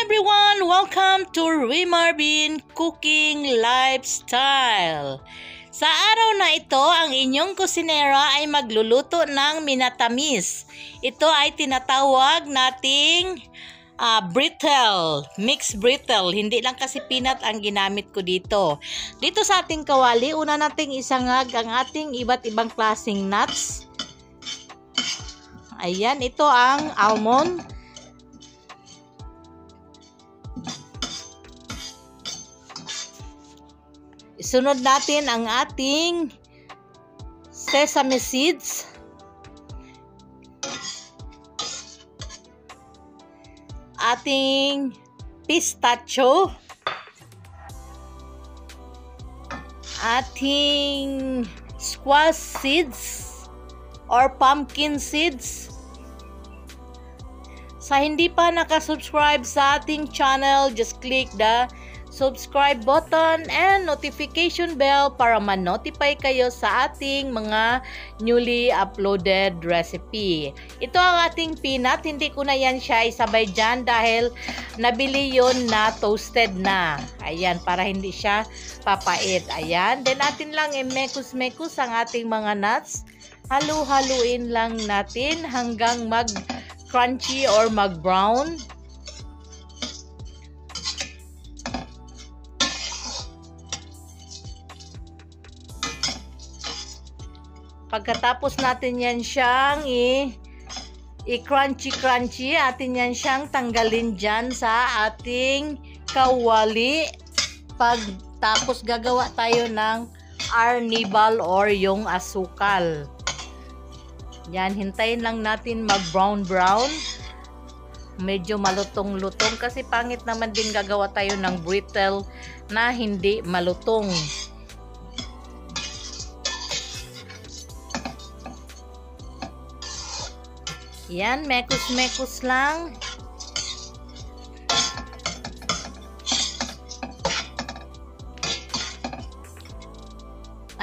everyone! Welcome to Rui Marvin Cooking Lifestyle. Sa araw na ito, ang inyong kusinera ay magluluto ng minatamis. Ito ay tinatawag nating brittle, mixed brittle. Hindi lang kasi peanut ang ginamit ko dito. Dito sa ating kawali, una nating isangag ang ating iba't ibang klaseng nuts. Ayan, ito ang almond. Isunod natin ang ating sesame seeds. Ating pistachio. Ating squash seeds or pumpkin seeds. Sa hindi pa nakasubscribe sa ating channel, just click the subscribe button and notification bell para ma-notify kayo sa ating mga newly uploaded recipe. Ito ang ating peanut. Hindi ko na yan siya isabay dyan dahil nabili yon na toasted na. Ayan, para hindi siya papait. Ayan. Then natin lang i-mekus-mekus ang ating mga nuts. Halu-haluin lang natin hanggang mag-crunchy or mag-brown. Pagkatapos natin yan siyang i-crunchy, atin yan siyang tanggalin dyan sa ating kawali. Pagtapos gagawa tayo ng arnibal or yung asukal. Yan, hintayin lang natin mag-brown-brown. Medyo malutong-lutong kasi pangit naman din gagawa tayo ng brittle na hindi malutong. Yan, mekus-mekus lang.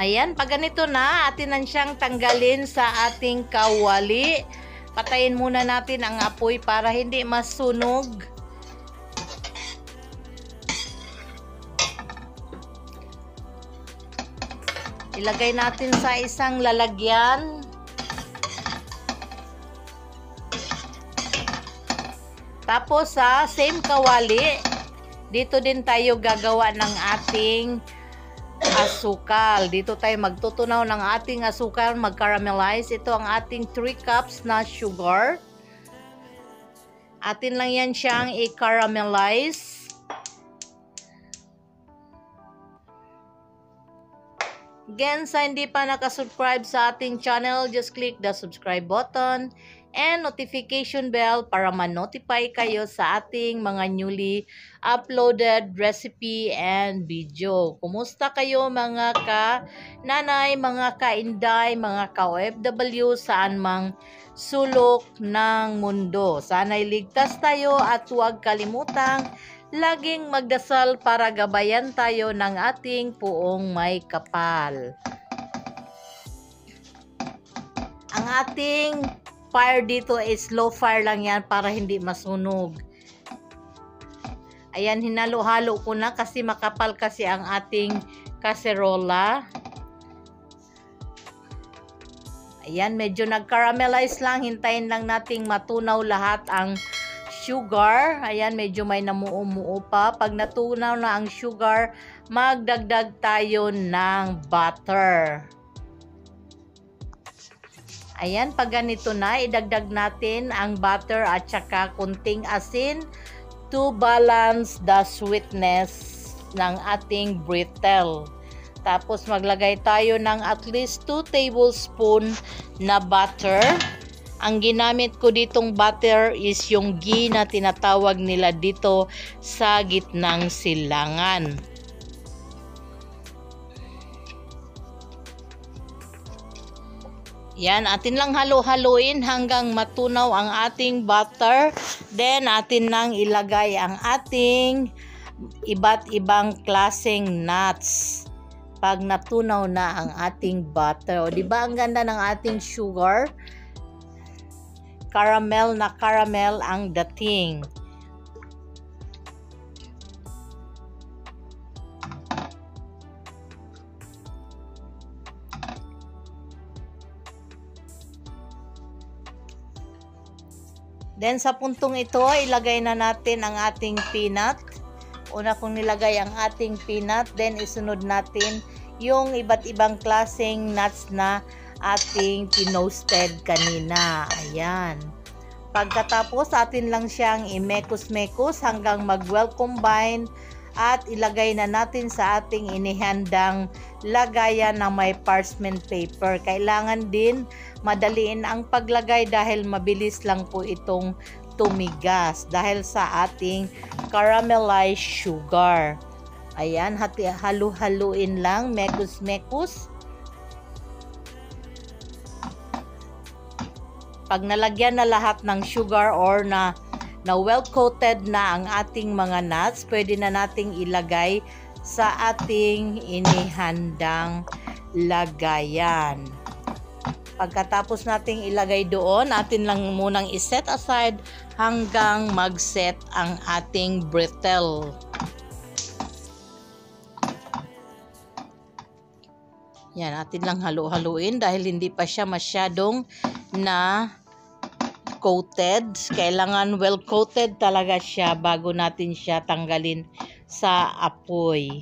Ayan, pag ganito na, atin na siyang tanggalin sa ating kawali. Patayin muna natin ang apoy para hindi masunog. Ilagay natin sa isang lalagyan. Tapos sa same kawali, dito din tayo gagawa ng ating asukal. Dito tayo magtutunaw ng ating asukal, mag-caramelize. Ito ang ating 3 cups na sugar. Atin lang yan siyang i-caramelize. Again, sa hindi pa nakasubscribe sa ating channel, just click the subscribe button and notification bell para ma-notify kayo sa ating mga newly uploaded recipe and video. Kumusta kayo mga ka-nanay, mga ka-inday, mga ka-OFW, saan mang sulok ng mundo? Sana'y ligtas tayo at huwag kalimutang laging magdasal para gabayan tayo ng ating puong may kapal. Ang ating fire dito is slow fire lang yan para hindi masunog. Ayan, hinalo-halo ko na kasi makapal kasi ang ating kaserola. Ayan, medyo nag-caramelize lang. Hintayin lang nating matunaw lahat ang sugar. Ayan, medyo may namuo-muo pa. Pag natunaw na ang sugar, magdagdag tayo ng butter. Ayan, pag ganito na, idagdag natin ang butter at saka kunting asin to balance the sweetness ng ating brittle. Tapos maglagay tayo ng at least 2 tablespoon na butter. Ang ginamit ko ditong butter is yung ghee na tinatawag nila dito sa gitnang silangan. Yan, atin lang halo-haloin hanggang matunaw ang ating butter. Then, atin lang ilagay ang ating iba't ibang klaseng nuts. Pag natunaw na ang ating butter. O, diba ang ganda ng ating sugar? Caramel na caramel ang dating. Then sa puntong ito, ilagay na natin ang ating peanut. Una kong nilagay ang ating peanut, then isunod natin yung iba't ibang klaseng nuts na ating pinosted kanina. Ayan. Pagkatapos, atin lang siyang imekos-mekos hanggang mag-well combine at ilagay na natin sa ating inihandang lagayan na may parchment paper. Kailangan din madaliin ang paglagay dahil mabilis lang po itong tumigas dahil sa ating caramelized sugar. Ayan, halu-haluin lang, mekos-mekos. Pag nalagyan na lahat ng sugar or na well-coated na ang ating mga nuts, pwede na nating ilagay sa ating inihandang lagayan. Pagkatapos nating ilagay doon, atin lang munang iset aside hanggang mag-set ang ating brittle. Yan, atin lang halu-haluin dahil hindi pa siya masyadong na coated. Kailangan well coated talaga siya bago natin siya tanggalin sa apoy.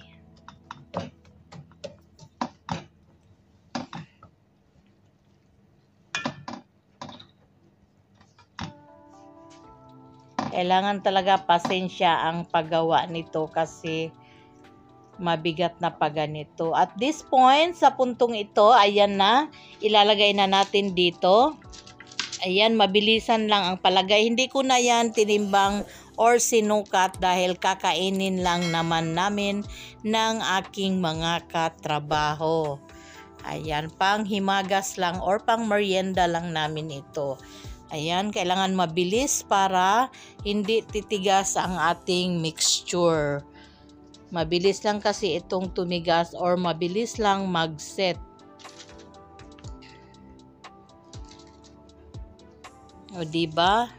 Kailangan talaga pasensya ang paggawa nito kasi mabigat na pa ganito. At this point, sa puntong ito, ayan na, ilalagay na natin dito. Ayan, mabilisan lang ang palagay. Hindi ko na yan tinimbang or sinukat dahil kakainin lang naman namin ng aking mga katrabaho. Ayan, pang himagas lang or pang merienda lang namin ito. Ayan, kailangan mabilis para hindi titigas ang ating mixture. Mabilis lang kasi itong tumigas or mabilis lang mag-set. O diba?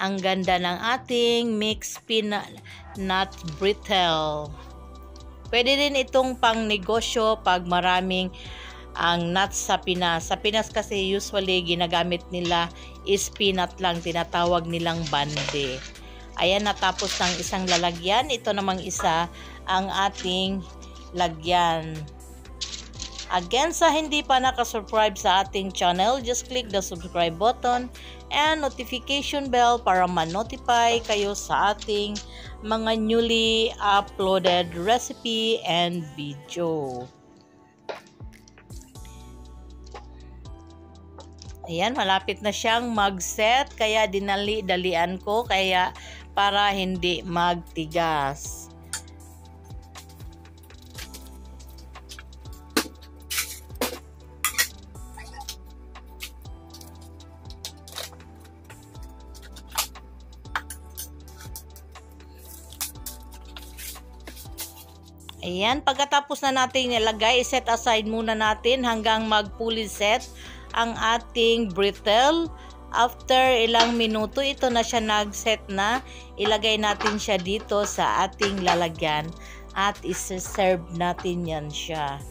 Ang ganda ng ating mixed peanut brittle. Pwede din itong pang negosyo pag maraming ang nuts sa Pinas. Sa Pinas kasi usually ginagamit nila is peanut lang, tinatawag nilang bande. Ayan, natapos ng isang lalagyan. Ito namang isa ang ating lagyan. Again, sa hindi pa nakasubscribe sa ating channel, just click the subscribe button and notification bell para ma-notify kayo sa ating mga newly uploaded recipe and video. Ayan, malapit na siyang mag-set, kaya dinali-dalian ko kaya para hindi magtigas. Ayan, pagkatapos na natin nilagay, set aside muna natin hanggang mag-fully set ang ating brittle. After ilang minuto, ito na siya nag-set na. Ilagay natin siya dito sa ating lalagyan at isi-serve natin yan siya.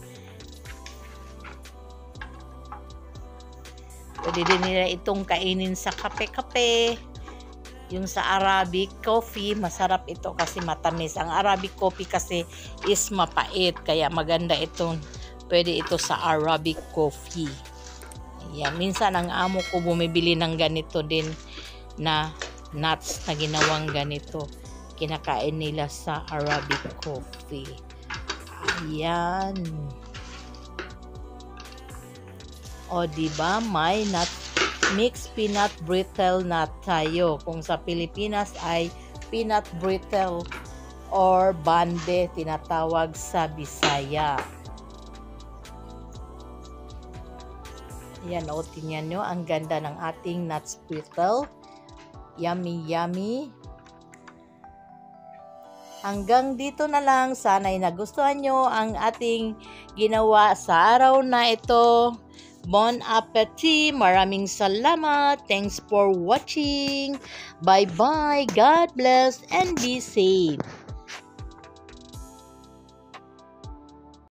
Pwede din nila itong kainin sa kape-kape. Yung sa Arabic coffee, masarap ito kasi matamis. Ang Arabic coffee kasi is mapait. Kaya maganda itong, pwede ito sa Arabic coffee. Ayan, minsan ang amo ko bumibili ng ganito din na nuts na ginawang ganito. Kinakain nila sa Arabic coffee. Ayan. O diba, may mixed peanut brittle na tayo. Kung sa Pilipinas ay peanut brittle or bande tinatawag sa Bisaya. Ayan, o, tingnan nyo, ang ganda ng ating nuts brittle. Yummy, yummy. Hanggang dito na lang. Sana'y nagustuhan nyo ang ating ginawa sa araw na ito. Bon appetit! Maraming salamat! Thanks for watching! Bye-bye! God bless and be safe!